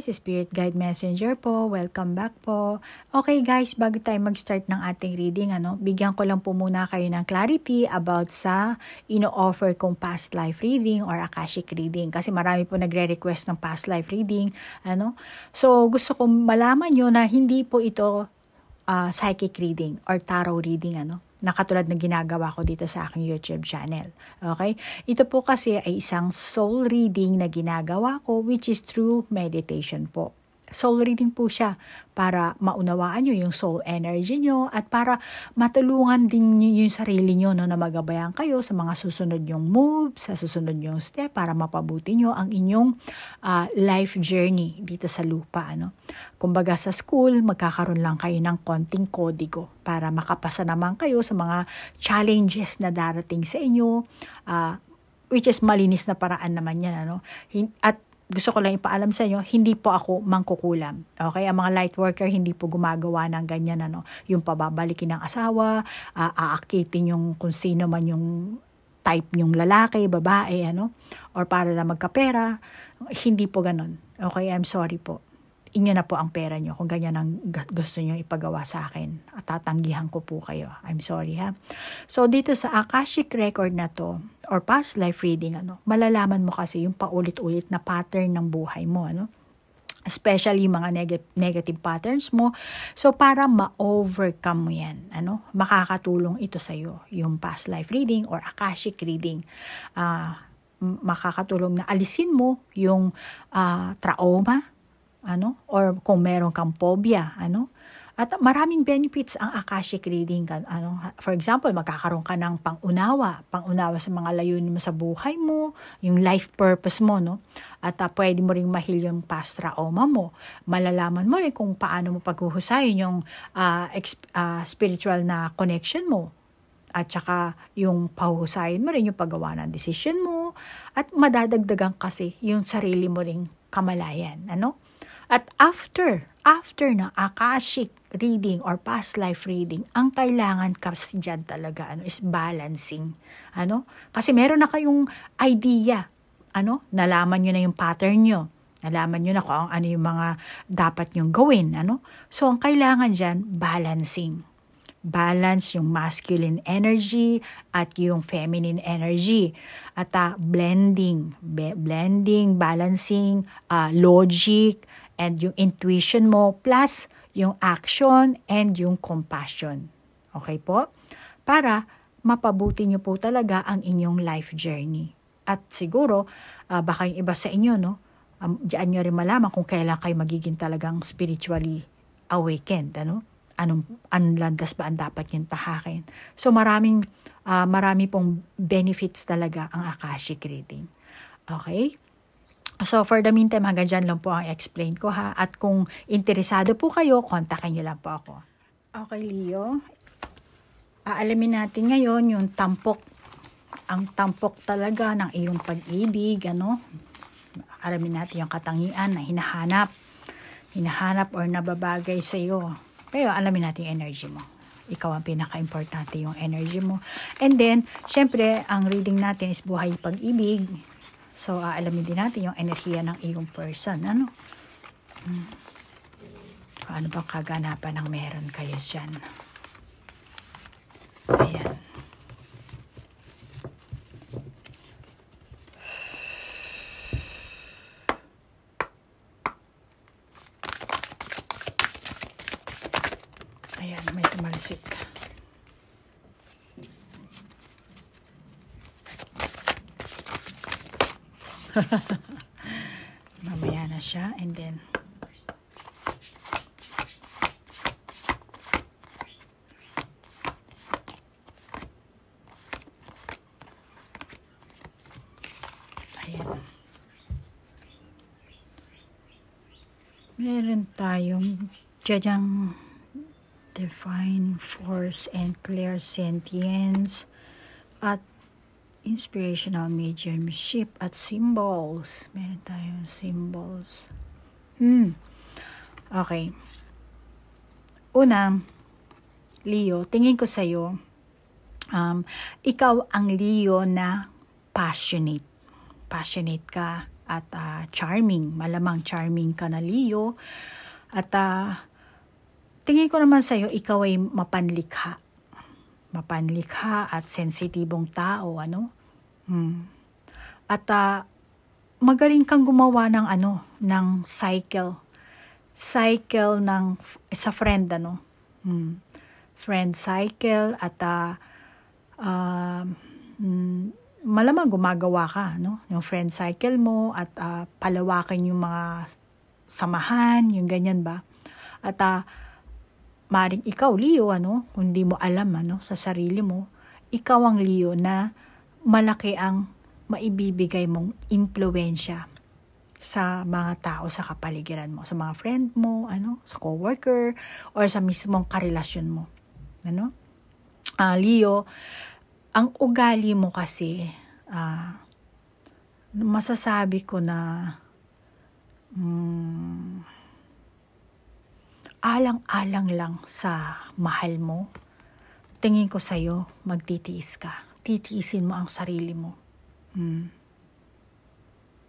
guys, Spirit Guide Messenger po. Welcome back po. Okay guys, bago tayo mag-start ng ating reading, bigyan ko lang po muna kayo ng clarity about sa ino-offer kong past life reading or Akashic reading. Kasi marami po nagre-request ng past life reading. So, gusto kong malaman nyo na hindi po ito psychic reading or tarot reading, na katulad na ginagawa ko dito sa aking YouTube channel. Okay? Ito po kasi ay isang soul reading na ginagawa ko, which is through meditation po. Soul reading po siya para maunawaan nyo yung soul energy nyo at para matulungan din nyo yung sarili nyo na magabayan kayo sa mga susunod yung move, sa susunod yung step para mapabuti nyo ang inyong life journey dito sa lupa. Kumbaga sa school, magkakaroon lang kayo ng konting kodigo para makapasa naman kayo sa mga challenges na darating sa inyo, which is malinis na paraan naman yan. At gusto ko lang ipaalam sa inyo, hindi po ako mangkukulam. Okay? Ang mga light worker, hindi po gumagawa ng ganyan, yung pababalikin ng asawa, aakitin yung kung sino man yung type yung lalaki, babae, or para na magkapera. Hindi po ganun. Okay? I'm sorry po. Inyo na po ang pera nyo kung ganyan ang gusto nyo ipagawa sa akin. At tatanggihan ko po kayo. I'm sorry ha. So dito sa Akashic record na to, or past life reading, malalaman mo kasi yung paulit-ulit na pattern ng buhay mo, especially mga negative patterns mo. So para ma-overcome mo yan, makakatulong ito sa'yo, yung past life reading or Akashic reading. Makakatulong na alisin mo yung trauma, or kung meron kang phobia, At maraming benefits ang Akashic reading. For example, magkakaroon ka ng pangunawa sa mga layunin mo sa buhay mo, yung life purpose mo, At pwede mo ring mahil yung past trauma mo. Malalaman mo rin kung paano mo paghuhusayin yung spiritual na connection mo. At saka yung pahuhusayin mo rin yung paggawa ng decision mo. At madadagdagan kasi yung sarili mo ring kamalayan, At after na Akashic reading or past life reading, ang kailangan kasi dyan talaga is balancing. Kasi meron na kayong idea. Nalaman nyo na yung pattern nyo. Nalaman nyo na kung ano yung mga dapat nyong gawin. So, ang kailangan dyan, balancing. Balance yung masculine energy at yung feminine energy. At blending, balancing, logic, and yung intuition mo, plus yung action and yung compassion. Okay po? Para mapabuti nyo po talaga ang inyong life journey. At siguro, baka yung iba sa inyo, diyan nyo rin malaman kung kailan kayo magiging talagang spiritually awakened. Anong landas ba ang dapat yung tahakin? So marami pong benefits talaga ang Akashic reading. Okay? So, for the meantime, hanggang dyan lang po ang explain ko ha. At kung interesado po kayo, kontakin nyo lang po ako. Okay, Leo. Aalamin natin ngayon yung tampok. Ang tampok talaga ng iyong pag-ibig, Alamin natin yung katangian na hinahanap. Hinahanap or nababagay sa iyo. Pero alamin natin yung energy mo. Ikaw ang pinaka-importante yung energy mo. And then, syempre, ang reading natin is buhay pag-ibig. So, aalamin din natin yung enerhiya ng iyong person. Kung ano bang kaganapan ng meron kayo dyan. Ayan. Ayan, may tumalsik. Mamaya na siya, and then ayan, meron tayong diyang divine force and clear sentience at inspirational mediumship at symbols. Meron tayong symbols. Okay. Una, Leo, tingin ko sa'yo, ikaw ang Leo na passionate. Passionate ka at charming. Malamang charming ka na, Leo. At tingin ko naman sa'yo, ikaw ay mapanlikha. Mapanlikha at sensitibong tao, ano? At magaling kang gumawa ng ng cycle sa friend, ano? Friend cycle at malamang gumagawa ka, no? Yung friend cycle mo at palawakin yung mga samahan, yung ganyan ba? At maring ikaw, Leo, kung di mo alam, sa sarili mo, ikaw ang Leo na malaki ang maibibigay mong impluwensya sa mga tao sa kapaligiran mo, sa mga friend mo, sa coworker, or sa mismong karelasyon mo. Leo, ang ugali mo kasi, masasabi ko na alang-alang lang sa mahal mo. Tingin ko sa'yo, magtitiis ka. Titiisin mo ang sarili mo.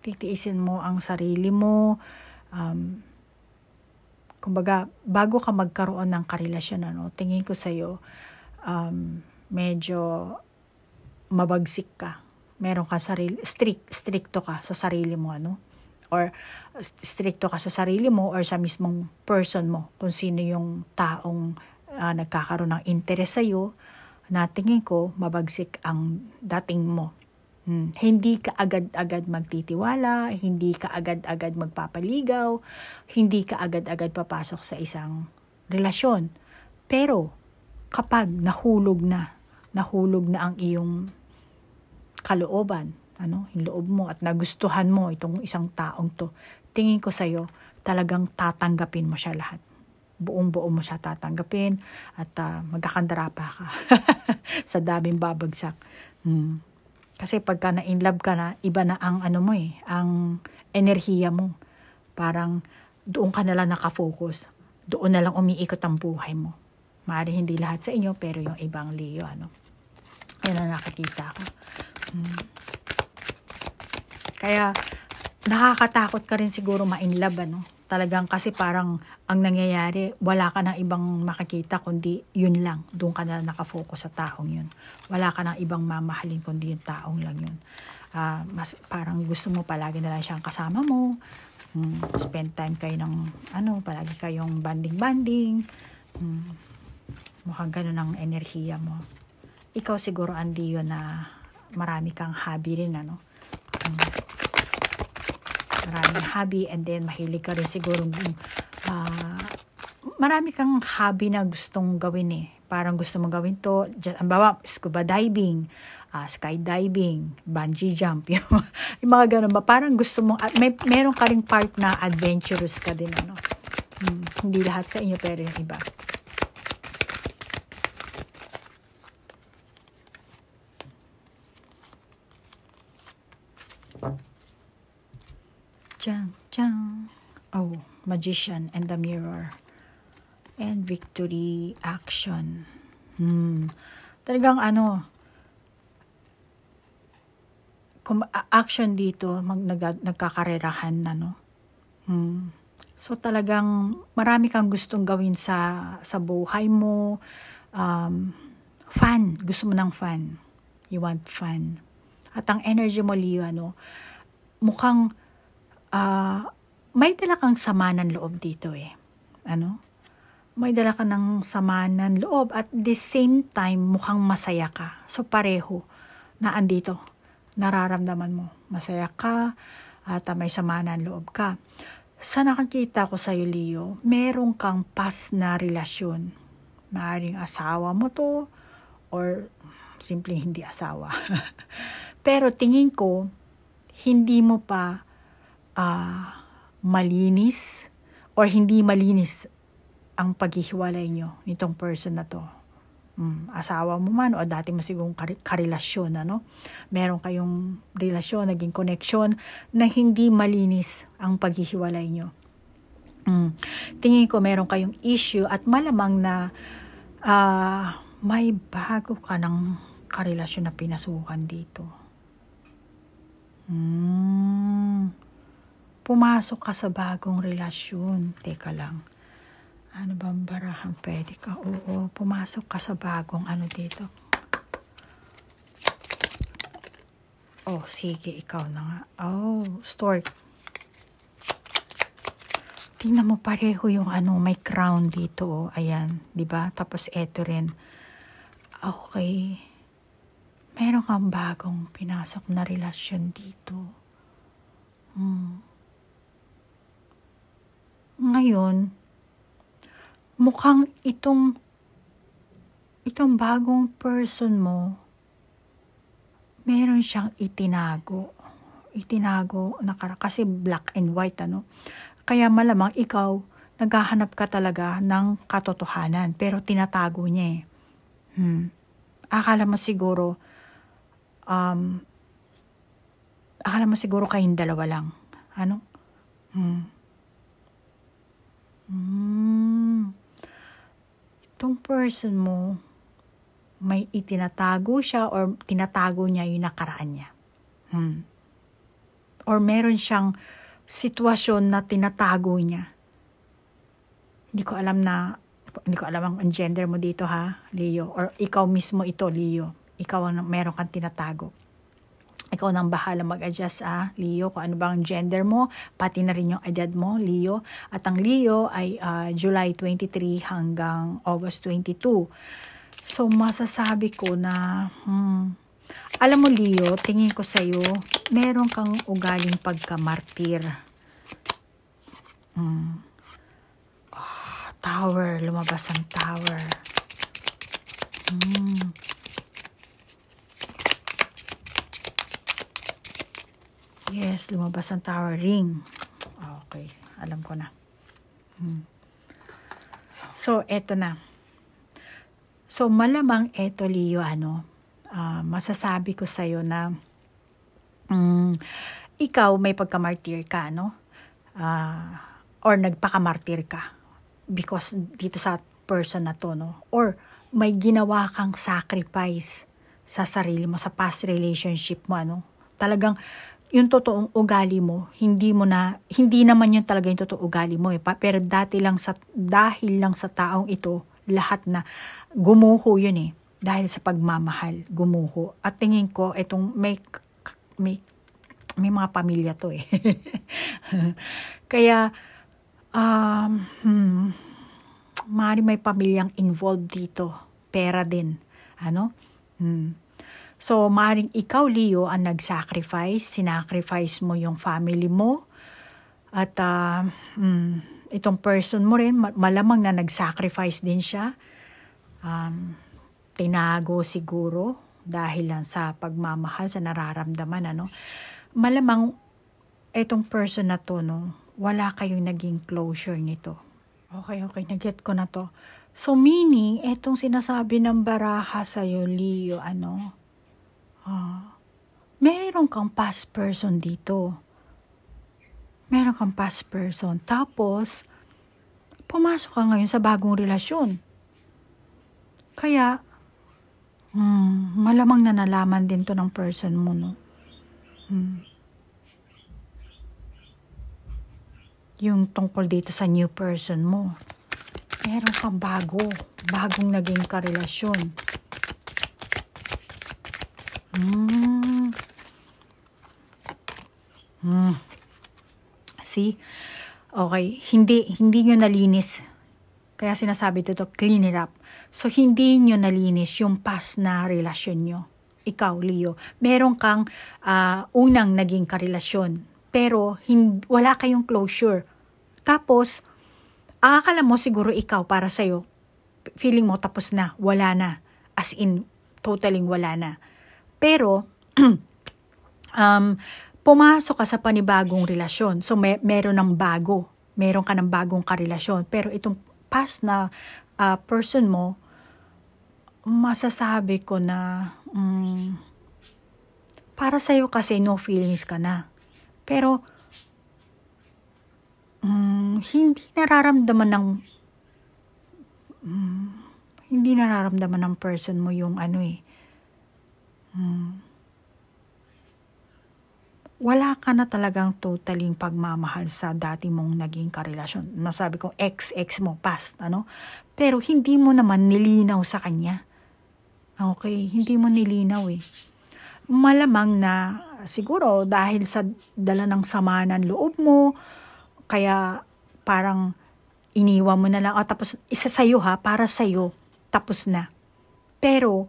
Titiisin mo ang sarili mo. Kumbaga, bago ka magkaroon ng karelasyon, tingin ko sa'yo, medyo mabagsik ka. Meron ka stricto ka sa sarili mo, or stricto ka sa sarili mo or sa mismong person mo, kung sino yung taong nagkakaroon ng interest sa'yo, na tingin ko mabagsik ang dating mo. Hindi ka agad-agad magtitiwala, hindi ka agad-agad magpapaligaw, hindi ka agad-agad papasok sa isang relasyon. Pero kapag nahulog na ang iyong kalooban, yung loob mo at nagustuhan mo itong isang taong to, tingin ko sa'yo, talagang tatanggapin mo siya lahat. Buong-buo mo siya tatanggapin at magkakandara pa ka sa daming babagsak. Kasi pagka na-inlove ka na, iba na ang ang enerhiya mo. Parang doon ka na lang nakafocus. Doon na lang umiikot ang buhay mo. Maaaring hindi lahat sa inyo, pero yung ibang Leo, yan ang nakikita ko. Kaya, nakakatakot ka rin siguro ma-inlove, Talagang kasi parang ang nangyayari, wala ka ng ibang makikita kundi yun lang. Doon ka na nakafocus sa taong yun. Wala ka ng ibang mamahalin kundi yung taong lang yun. Mas, parang gusto mo palagi na lang siyang kasama mo. Spend time kayo ng palagi kayong banding-banding. Mukhang ganun ang enerhiya mo. Ikaw siguro, Andy, yun na marami kang hobby rin, maraming hobby, and then mahilig ka rin siguro marami kang hobby na gustong gawin parang gusto mong gawin to, scuba diving, skydiving, bungee jump, yung mga ganun ba, parang gusto mong meron ka ring part na adventurous ka din, hindi lahat sa inyo pero yung iba. Chang. Oh, Magician and the Mirror. And Victory, Action. Talagang action dito, nagkakarerahan na, So talagang marami kang gustong gawin sa buhay mo. Fun. Gusto mo ng fun. You want fun. At ang energy mo, Leo, mukhang may dala kang sama ng loob dito May dala ka ng sama ng loob at the same time mukhang masaya ka. So pareho na andito. Nararamdaman mo. Masaya ka at may sama ng loob ka. Sa nakakita ko sa'yo, Leo, meron kang past na relasyon. Maaaring asawa mo to or simpleng hindi asawa. Pero tingin ko, hindi mo pa malinis or hindi malinis ang paghihiwalay nyo nitong person na to. Asawa mo man o dati mo sigurong karelasyon, meron kayong relasyon, naging connection na hindi malinis ang paghihiwalay nyo. Tingin ko meron kayong issue at malamang na may bago ka ng karelasyon na pinasukan dito. pumasok ka sa bagong relasyon. Teka lang. Ano bang barahan pwede ka? Oo, pumasok ka sa bagong ano dito. Oh, sige, ikaw na nga. Oh, stork. Tingnan mo pareho yung ano, may crown dito. Oh. Ayan, di ba? Tapos eto rin. Okay. Meron kang bagong pinasok na relasyon dito. Ngayon, mukhang itong bagong person mo, meron siyang itinago. Kasi black and white, ano. Kaya malamang ikaw, naghahanap ka talaga ng katotohanan, pero tinatago niya eh. Akala mo siguro kayong dalawa lang. Ano? Itong person mo, may itinatago siya or tinatago niya yung nakaraan niya. Or meron siyang sitwasyon na tinatago niya. Hindi ko alam ang gender mo dito, ha, Leo. Or ikaw mismo ito, Leo. Ikaw ang meron kang tinatago. Ikaw nang bahala mag-adjust, Leo, kung ano bang gender mo, pati na rin yung edad mo, Leo. At ang Leo ay July 23 hanggang August 22. So, masasabi ko na, alam mo, Leo, tingin ko sa'yo, meron kang ugaling pagkamartir. Tower, lumabas ang tower. Yes, lumabas ang tower. Ring. Okay, alam ko na. So, eto na. So, malamang eto, Leo, masasabi ko sa'yo na ikaw may pagkamartir ka, or nagpakamartir ka because dito sa person na to, or may ginawa kang sacrifice sa sarili mo, sa past relationship mo, talagang yung totoong ugali mo, hindi naman yun talaga yung totoong ugali mo, pero dahil lang sa taong ito, lahat na gumuho yun dahil sa pagmamahal, gumuho. At tingin ko, itong may mga pamilya to Kaya, maaaring may pamilyang involved dito. Pera din. So, maaaring ikaw, Leo, ang sinacrifice mo yung family mo. At itong person mo rin, malamang na nag-sacrifice din siya. Tinago siguro dahil lang sa pagmamahal, sa nararamdaman, Malamang itong person na to, wala kayong naging closure nito. Okay, naget ko na to. So, meaning, itong sinasabi ng baraha sa'yo, Leo, meron kang past person dito. Meron kang past person. Tapos, pumasok ka ngayon sa bagong relasyon. Kaya, malamang na nalaman din to ng person mo, Yung tungkol dito sa new person mo. Meron kang bagong naging karelasyon. See? Okay, hindi nyo nalinis. Kaya sinasabi dito, clean it up. So, hindi nyo nalinis yung past na relasyon nyo. Ikaw, Leo, meron kang unang naging karelasyon. Pero, wala kayong closure. Tapos, akala mo siguro ikaw para sa'yo, feeling mo tapos na, wala na. As in, totally wala na. Pero, pumasok ka sa panibagong relasyon. So, meron ng bago. Meron ka ng bagong karelasyon. Pero itong past na person mo, masasabi ko na para sa'yo kasi no feelings ka na. Pero, hindi nararamdaman ng person mo yung wala ka na talagang totaling pagmamahal sa dati mong naging karelasyon. Masabi kong ex mo, past, ano? Pero hindi mo naman nilinaw sa kanya. Okay, hindi mo nilinaw eh. Malamang na siguro dahil sa dala ng sama ng loob mo, kaya parang iniwan mo na lang, tapos isa sa'yo para sa'yo, tapos na. Pero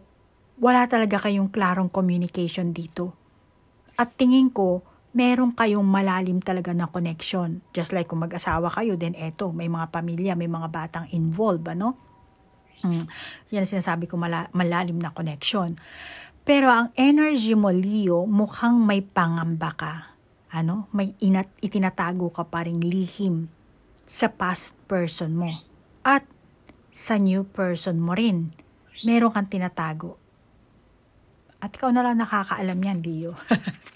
wala talaga kayong klarong communication dito. At tingin ko, meron kayong malalim talaga na connection. Just like kung mag-asawa kayo, then eto, may mga pamilya, may mga batang involved, ano? Yan ang sinasabi ko, malalim na connection. Pero ang energy mo, Leo, mukhang may pangamba ka. Ano? May itinatago ka pa ring lihim sa past person mo. At sa new person mo rin. Meron kang tinatago. At ikaw na lang nakakaalam yan, Leo.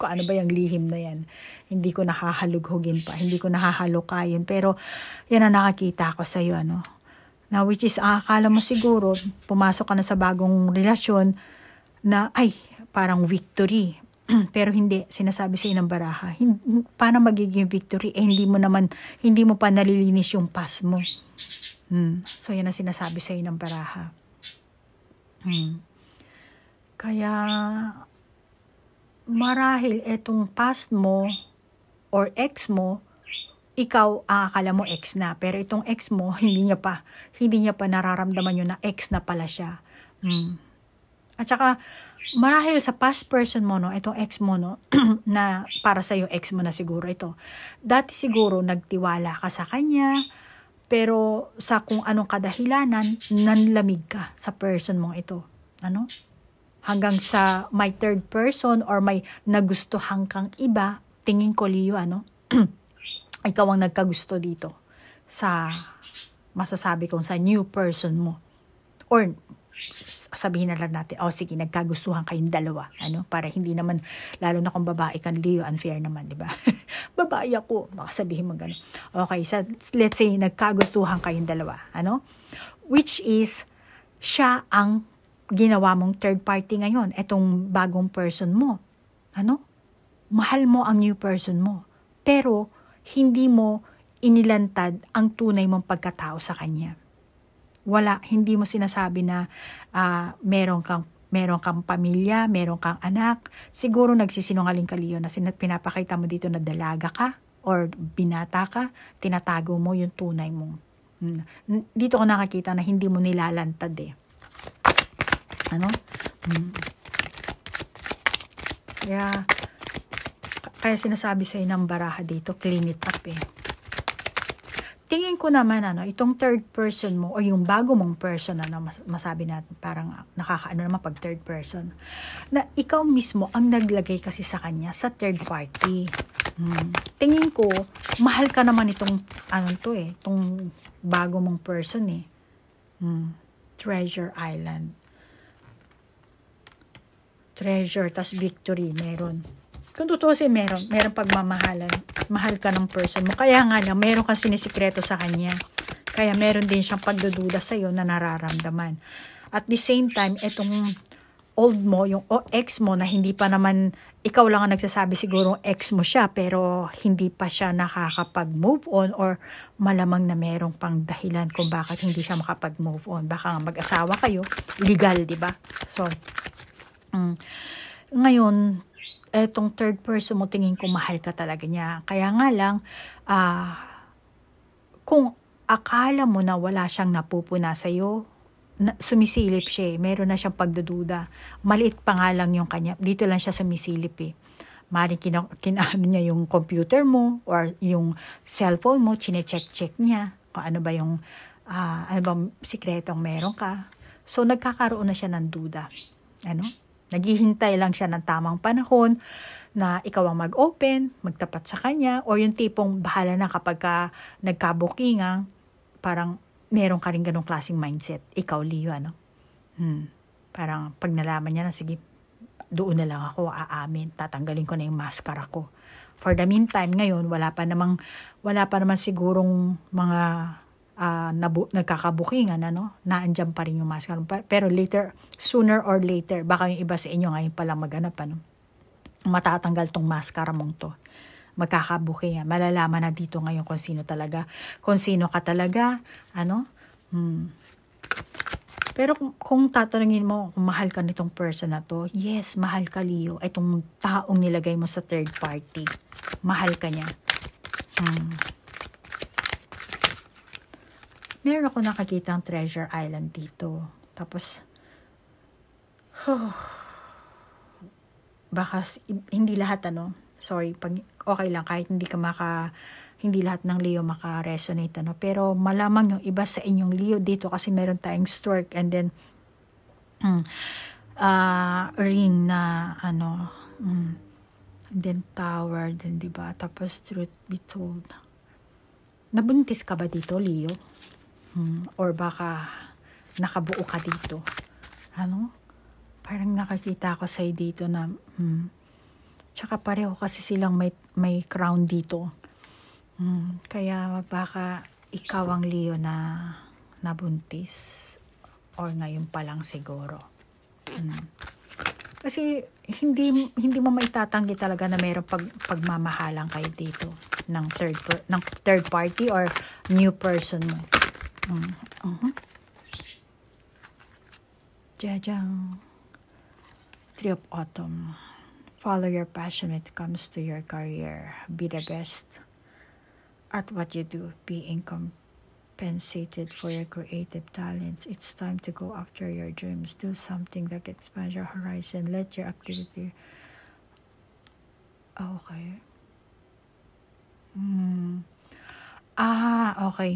Kung ano ba yung lihim na yan. Hindi ko nakahalughugin pa. Hindi ko nahahalukayin. Pero yan ang nakakita ko sa'yo, ano. Now, which is, akala mo siguro, pumasok ka na sa bagong relasyon na, ay, parang victory. Pero hindi, sinasabi sa'yo ng baraha. Paano magiging victory? Hindi mo pa nalilinis yung past mo. So, yan ang sinasabi sa'yo ng baraha. Kaya, marahil etong past mo or ex mo, ikaw akala mo ex na, pero itong ex mo hindi niya pa nararamdaman yun na ex na pala siya. At saka marahil sa past person mo, no, itong ex mo, no, na para sa ex mo na siguro ito. Dati siguro nagtiwala ka sa kanya, pero sa kung anong kadahilanan, nanlamig ka sa person mong ito. Ano? Hanggang sa may third person or may nagustuhan kang iba, tingin ko, Leo, ano? Ikaw ang nagkagusto dito sa masasabi kong sa new person mo. Or sabihin na lang natin, sige, nagkagustuhan kayong dalawa. Ano? Para hindi naman, lalo na kung babae kang, Leo, unfair naman, di ba? Babae ako, baka sabihin mo gano'n. Okay, so let's say, nagkagustuhan kayong dalawa. Ano? Which is, siya ang ginawa mong third party ngayon, etong bagong person mo. Ano? Mahal mo ang new person mo. Pero, hindi mo inilantad ang tunay mong pagkatao sa kanya. Hindi mo sinasabi na meron kang pamilya, meron kang anak. Siguro nagsisinungaling ka, Leo, na pinapakita mo dito na dalaga ka or binata ka, tinatago mo yung tunay mo. Dito ko nakakita na hindi mo nilalantad eh. Ano? Kaya sinasabi sa'yo ng baraha dito, clean it up eh. Tingin ko naman, itong third person mo o yung bago mong person, masabi natin, parang nakakaano naman pag third person, na ikaw mismo ang naglagay kasi sa kanya sa third party. Tingin ko, mahal ka naman itong, itong bago mong person eh. Treasure Island. Treasure, tas victory, meron. Kung totoo meron pagmamahalan. Mahal ka ng person mo. Kaya nga lang, meron kang sinisikreto sa kanya. Kaya meron din siyang pagdududa sa'yo na nararamdaman. At the same time, itong old mo, yung ex mo na hindi pa naman, ikaw lang ang nagsasabi siguro ex mo siya, pero hindi pa siya nakakapag-move on or malamang na merong pang dahilan kung bakit hindi siya makapag-move on. Baka nga mag-asawa kayo, legal, di ba? So, ngayon, etong third person mo, tingin ko mahal ka talaga niya. Kaya nga lang, kung akala mo na wala siyang napupuna sa'yo, sumisilip siya eh. Meron na siyang pagdududa. Maliit pa nga lang yung kanya. Dito lang siya sumisilip eh. Maring kinaano niya yung computer mo or yung cellphone mo, chine-check niya kung ano ba yung ano ba sikretong meron ka. So, nagkakaroon na siya ng duda. Naghihintay lang siya ng tamang panahon na ikaw ang mag-open, magtapat sa kanya, o yung tipong bahala na kapag nagkabukingan, parang meron ka rin ganong klaseng mindset. Ikaw, Leo, Parang pag nalaman niya na, sige, doon na lang ako, aamin, tatanggalin ko na yung maskara ko. For the meantime, ngayon, wala pa naman sigurong mga nagkakabukingan, naandyan pa rin yung maskara. Pero later, sooner or later, baka yung iba sa inyo ngayon palang maganap, matatanggal tong mascara mong to. Magkakabuki yan. Malalaman na dito ngayon kung sino ka talaga, Pero kung tatanungin mo kung mahal ka nitong person na to, yes, mahal ka, Leo. Itong taong nilagay mo sa third party. Mahal ka niya. Meron ako nakakita ang Treasure Island dito. Tapos, baka hindi lahat sorry, okay lang kahit hindi lahat ng Leo maka-resonate pero malamang yung iba sa inyong Leo dito kasi meron tayong stork and then ring na and then tower din, diba? Tapos truth be told, nabuntis ka ba dito, Leo? Or baka nakabuo ka dito? Parang nakakita ko sa'yo dito na tsaka pareho kasi silang may crown dito. Kaya baka ikaw ang Leo na nabuntis or ngayon pa lang siguro. Kasi hindi mo maitatanggi talaga na mayroong pagmamahalan kayo dito ng third party or new person mo. Jajang. Tree of Autumn. Follow your passion when it comes to your career. Be the best at what you do. Being compensated for your creative talents. It's time to go after your dreams. Do something that expands your horizon. Let your activity... Okay. Okay.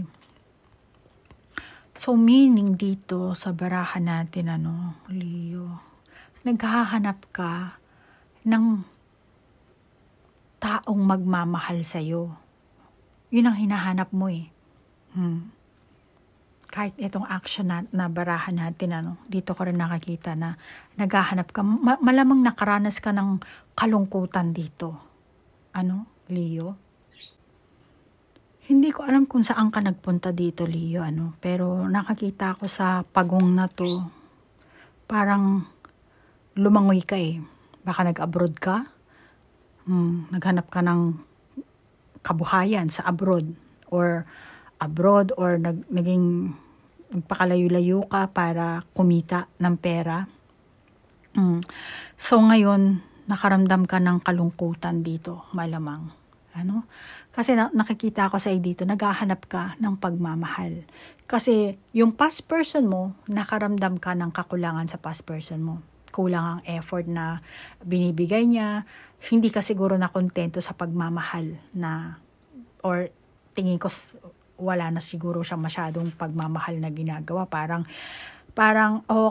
So, meaning dito sa barahan natin, Leo, naghahanap ka ng taong magmamahal sa'yo. Yun ang hinahanap mo Kahit itong action na barahan natin, dito ko rin nakakita na naghahanap ka. Malamang nakaranas ka ng kalungkutan dito. Leo? Hindi ko alam kung saan ka nagpunta dito, Leo, pero nakakita ko sa pagong na to, parang lumangoy ka Baka nag-abroad ka, naghanap ka ng kabuhayan sa abroad, or naging magpakalayo-layo ka para kumita ng pera. So ngayon, nakaramdam ka ng kalungkutan dito, malamang. Kasi nakikita ko sa dito, naghahanap ka ng pagmamahal. Kasi yung past person mo, nakaramdam ka ng kakulangan sa past person mo. Kulang ang effort na binibigay niya. Hindi ka siguro na kontento sa pagmamahal or tingin ko wala na siguro siya masyadong pagmamahal na ginagawa. Parang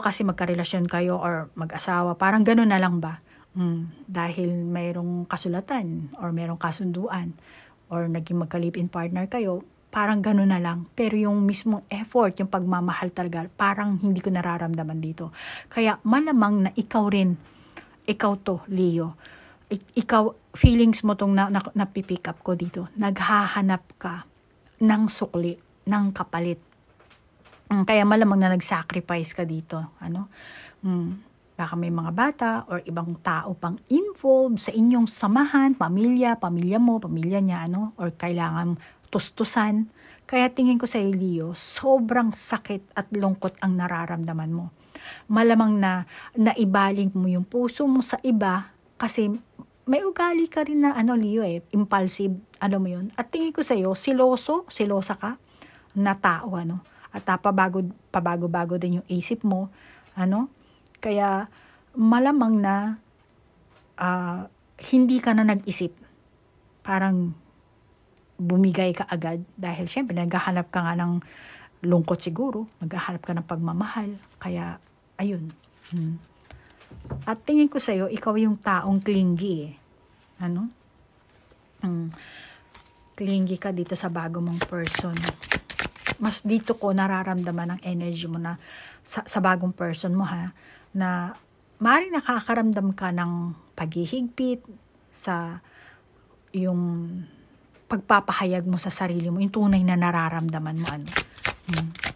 kasi magkarelasyon kayo or mag-asawa. Parang gano'n na lang ba? Dahil mayroong kasulatan or mayroong kasunduan or naging magka-live-in partner kayo, parang gano'n na lang. Pero yung mismong effort, yung pagmamahal talaga, parang hindi ko nararamdaman dito. Kaya malamang na ikaw to, Leo. Ikaw, feelings mo tong napipick up ko dito. Naghahanap ka ng sukli, ng kapalit. Kaya malamang na nag-sacrifice ka dito. Baka may mga bata or ibang tao pang involved sa inyong samahan, pamilya mo, pamilya niya, or kailangan tustusan. Kaya tingin ko sa Leo, sobrang sakit at lungkot ang nararamdaman mo. Malamang na naibaling mo yung puso mo sa iba kasi may ugali ka rin na Leo impulsive, mo yun. At tingin ko sa iyo, silosa ka na tao, At pabago-bago din yung isip mo, Kaya malamang na hindi ka na nag-isip. Parang bumigay ka agad dahil syempre naghahanap ka nga ng lungkot siguro, naghahanap ka ng pagmamahal. Kaya ayun. At tingin ko sa iyo, ikaw yung taong clingy Clingy ka dito sa bago mong person. Mas dito ko nararamdaman ang energy mo na sa bagong person mo na maaaring nakakaramdam ka ng paghihigpit sa yung pagpapahayag mo sa sarili mo, yung tunay na nararamdaman mo.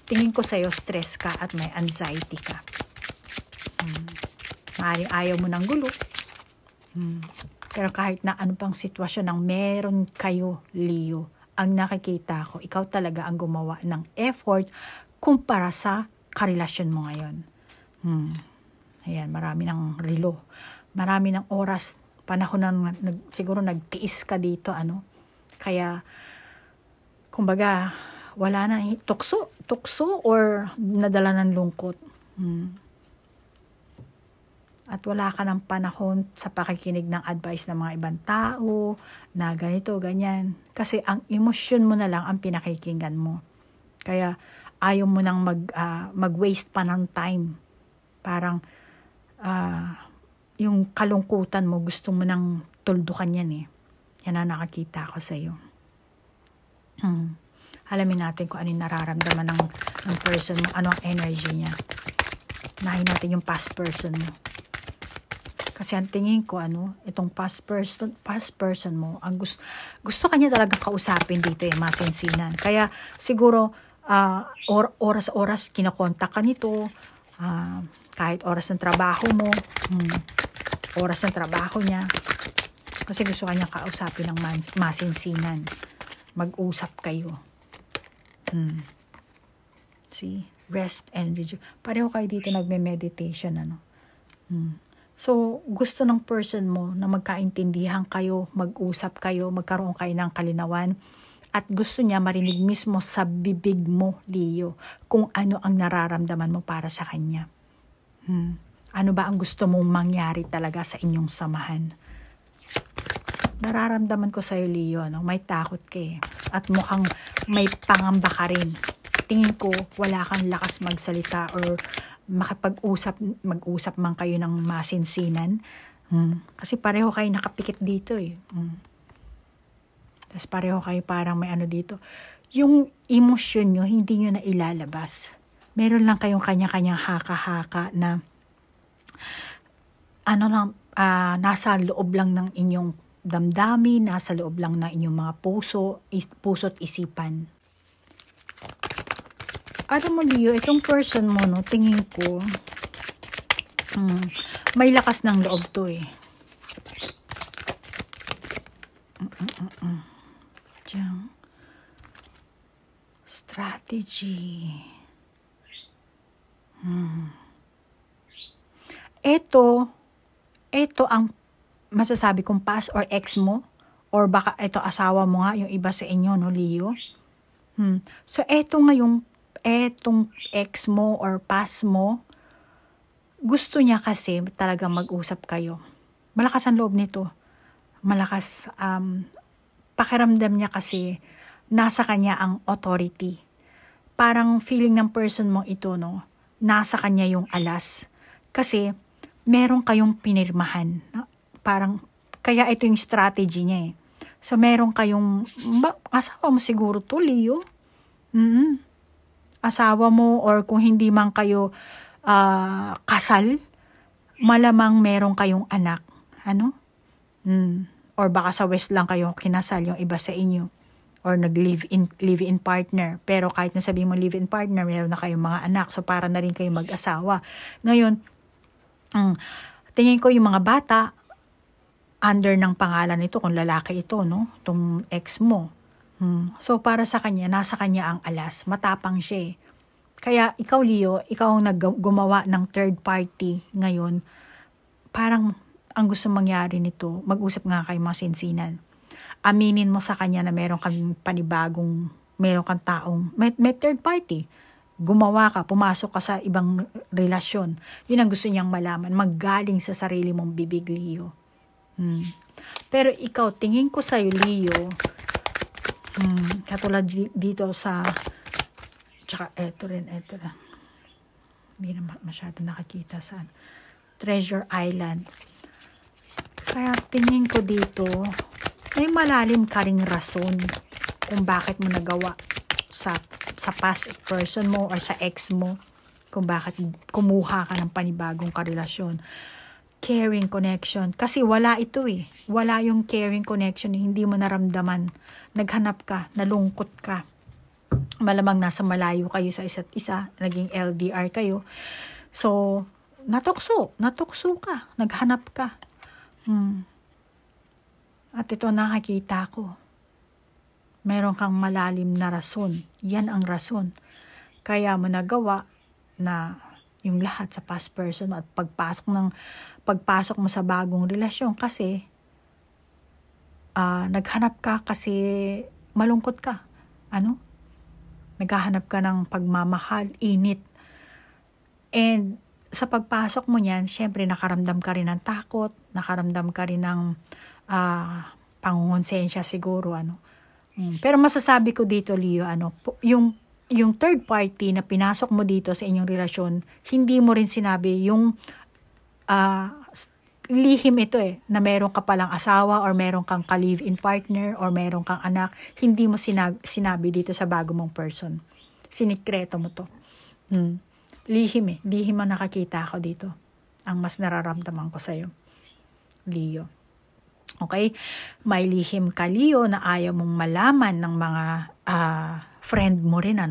Tingin ko sa'yo, stress ka at may anxiety ka. Maaaring ayaw mo ng gulo. Pero kahit na ano pang sitwasyon ng meron kayo, Leo, ang nakikita ko, ikaw talaga ang gumawa ng effort kumpara sa karelasyon mo ngayon. Ayan, marami ng relo. Marami ng oras, panahon na siguro nagtiis ka dito, ano. Kaya, kumbaga, wala na, tukso or nadala ng lungkot. At wala ka ng panahon sa pakikinig ng advice ng mga ibang tao, na ganito, ganyan. Kasi ang emosyon mo na lang ang pinakikinggan mo. Kaya, ayaw mo nang mag-waste pa ng time. Parang, yung kalungkutan mo, gusto mo nang tuldukan yan eh. Yan ang nakakita ko sa'yo. Alamin natin kung ano yung nararamdaman ng person mo, ano ang energy niya. Nahin natin yung past person mo. Kasi ang tingin ko, itong past person mo, ang gusto kanya talagang kausapin dito masinsinan. Kaya siguro, oras-oras kinakontak ka nito, kahit oras ng trabaho mo, oras ng trabaho niya. Kasi gusto kanya kausapin ng masinsinan. Mag-usap kayo. See? Rest and rejuvenate. Pareho kayo dito nagme-meditation, So, gusto ng person mo na magkaintindihan kayo, mag-usap kayo, magkaroon kayo ng kalinawan. At gusto niya marinig mismo sa bibig mo, Leo, kung ano ang nararamdaman mo para sa kanya. Ano ba ang gusto mong mangyari talaga sa inyong samahan? Nararamdaman ko sa'yo, Leo, may takot ka eh. At mukhang may pangamba ka rin. Tingin ko, wala kang lakas magsalita or mag-usap man kayo ng masinsinan. Kasi pareho kayo nakapikit dito eh. Tapos pareho kayo parang may dito. Yung emosyon nyo, hindi nyo na ilalabas. Meron lang kayong kanya-kanyang haka-haka na nasa loob lang ng inyong damdamin, nasa loob lang ng inyong mga puso't isipan. Alam mo, Leo, itong person mo, tingin ko, may lakas ng loob to eh. Diyan. Strategy. Ito ang masasabi kong past or ex mo, or baka ito asawa mo nga, yung iba sa inyo, Leo. So, etong ex mo or past mo, gusto niya kasi talagang mag-usap kayo. Malakas ang loob nito. Malakas, pakiramdam niya kasi nasa kanya ang authority. Parang feeling ng person mo ito, nasa kanya yung alas. Kasi, meron kayong pinirmahan. Parang, kaya ito yung strategy niya eh. So, meron kayong, asawa mo siguro to, Leo? Asawa mo or kung hindi man kayo kasal, malamang meron kayong anak. Or baka sa West lang kayo kinasal yung iba sa inyo. Or nag-live-in partner. Pero kahit nasabihin mo live-in partner, meron na kayong mga anak. So para na rin kayong mag-asawa. Ngayon, tingin ko yung mga bata, under ng pangalan nito, kung lalaki ito, itong ex mo. So, para sa kanya, nasa kanya ang alas. Matapang siya eh. Kaya, ikaw, Leo, ikaw ang gumawa ng third party ngayon. Parang, ang gusto mangyari nito, mag-usap nga kayo masinsinan. Aminin mo sa kanya na meron kang panibagong, meron kang taong, may third party. Gumawa ka, pumasok ka sa ibang relasyon. Yun ang gusto niyang malaman. Maggaling sa sarili mong bibig, Leo. Pero ikaw, tingin ko sa'yo, Leo, katulad dito sa tsaka eto rin hindi na masyado nakakita sa Treasure Island. Kaya tingin ko dito may malalim ka ring rason kung bakit mo nagawa sa past person mo or sa ex mo, kung bakit kumuha ka ng panibagong karelasyon. Caring connection. Kasi wala ito eh. Wala yung caring connection. Hindi mo naramdaman. Naghanap ka. Nalungkot ka. Malamang nasa malayo kayo sa isa't isa. Naging LDR kayo. So, natukso ka. Naghanap ka. At ito nakikita ko. Meron kang malalim na rason. Yan ang rason. Kaya mo nagawa na yung lahat sa past person at pagpasok mo sa bagong relasyon kasi naghanap ka kasi malungkot ka. Naghahanap ka ng pagmamahal, init. And sa pagpasok mo niyan, syempre nakaramdam ka rin ng takot, nakaramdam ka rin ng pangungonsensya siguro. Pero masasabi ko dito, Leo, yung third party na pinasok mo dito sa inyong relasyon, hindi mo rin sinabi yung lihim ito na meron ka palang asawa or meron kang ka-live-in partner or meron kang anak, hindi mo sinabi dito sa bago mong person. Sinikreto mo to. Lihim lihim ang nakakita ko dito. Ang mas nararamdaman ko sa'yo, Leo. Okay? May lihim ka, Leo, na ayaw mong malaman ng mga friend mo rin,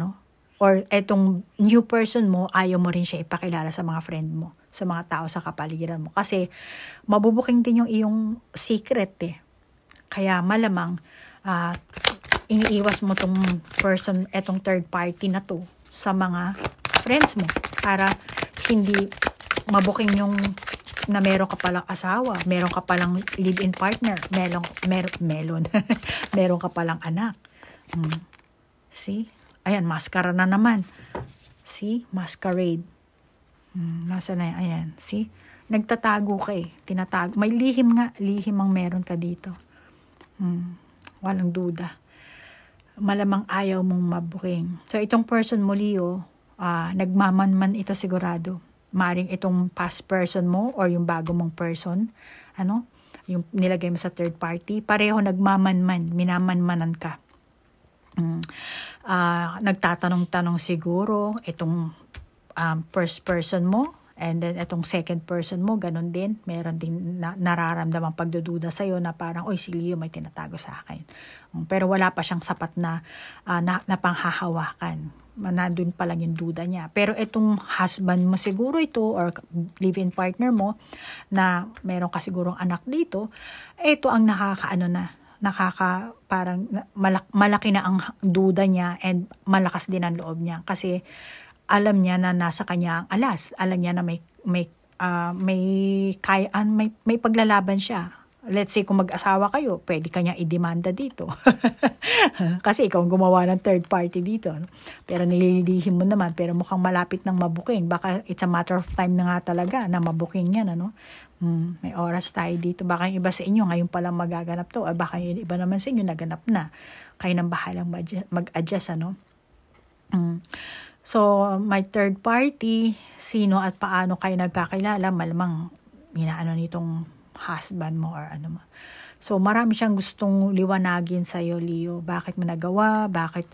Or etong new person mo, ayaw mo rin siya ipakilala sa mga friend mo, sa mga tao sa kapaligiran mo. Kasi mabubuking din yung iyong secret Kaya malamang iniiwas mo tong person, etong third party na to sa mga friends mo para hindi mabuking yung na meron ka palang asawa, meron ka palang live-in partner, meron ka palang anak. See? Ayan, mascara na naman. See? Masquerade. Nasa na yan? Ayan. See? Nagtatago ka Tinatago. May lihim ang meron ka dito. Walang duda. Malamang ayaw mong mabuking. So, itong person mo, Leo, nagmamanman ito sigurado. Maring itong past person mo or yung bago mong person, yung nilagay mo sa third party, pareho nagmamanman, minamanmanan ka. Nagtatanong-tanong siguro itong first person mo, and then itong second person mo, ganun din. Meron din nararamdamang pagdududa sa'yo na parang, oy, si Leo may tinatago sa akin. Pero wala pa siyang sapat na panghahawakan. Nandun pa lang yung duda niya. Pero itong husband mo siguro ito or live-in partner mo na meron ka sigurong anak dito, ito ang parang malaki na ang duda niya and malakas din ang loob niya. Kasi alam niya na nasa kanya ang alas. Alam niya na may paglalaban siya. Let's say kung mag-asawa kayo, pwede kanya idemanda dito. Kasi ikaw ang gumawa ng third party dito. Pero nililihim mo naman, pero mukhang malapit ng mabuking. Baka it's a matter of time na nga talaga na mabuking yan. May oras tayo dito. Baka yung iba sa inyo ngayon palang magaganap to. Or baka yung iba naman sa inyo naganap na. Kayo nang bahalang mag-adjust. So, may third party, sino at paano kayo nagkakilala, malamang nitong husband mo or mo. So, marami siyang gustong liwanagin sa'yo, Leo. Bakit mo nagawa? Bakit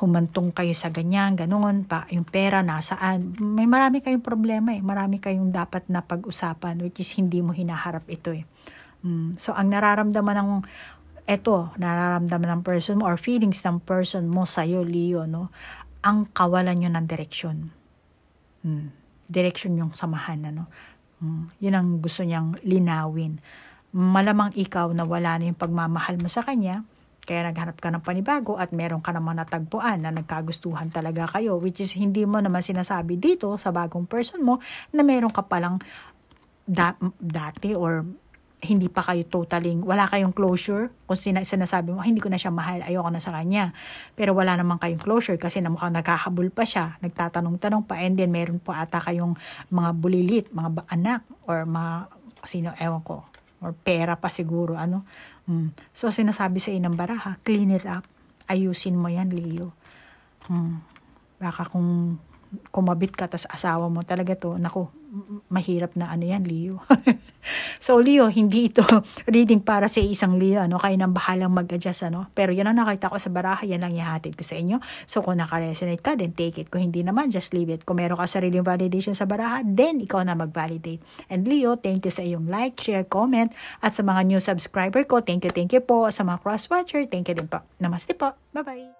humantong kayo sa ganyan, ganoon? Yung pera, nasaan? May marami kayong problema Marami kayong dapat na pag-usapan, which is hindi mo hinaharap ito So, ang nararamdaman ng person mo or feelings ng person mo sa'yo, Leo, ang kawalan nyo ng direksyon. Direksyon yung samahan, yun ang gusto niyang linawin. Malamang ikaw na wala na yung pagmamahal mo sa kanya, kaya naghanap ka ng panibago at meron ka naman natagpuan na nagkagustuhan talaga kayo, which is hindi mo naman sinasabi dito sa bagong person mo na meron ka palang dati or hindi pa kayo wala kayong closure. Kung sinasabi mo, hindi ko na siya mahal, ayoko na sa kanya. Pero wala naman kayong closure kasi mukhang naghahabol pa siya, nagtatanong-tanong pa, and then meron po ata kayong mga bulilit, mga anak, or mga ewan ko, or pera pa siguro, So, sinasabi sa inang baraha, clean it up. Ayusin mo yan, Leo. Baka kung kumabit ka, tas asawa mo talaga to, naku, mahirap na yan, Leo. So, Leo, hindi ito reading para sa isang Leo, kayo nang bahalang mag-adjust, Pero yan ang nakita ko sa baraha, yan lang ihatid ko sa inyo. So, kung naka-resonate ka, then take it. Kung hindi naman, just leave it. Kung meron ka sariling validation sa baraha, then ikaw na mag-validate. And Leo, thank you sa iyong like, share, comment. At sa mga new subscriber ko, thank you po. Sa mga cross-watcher, thank you din po. Namaste po. Bye-bye.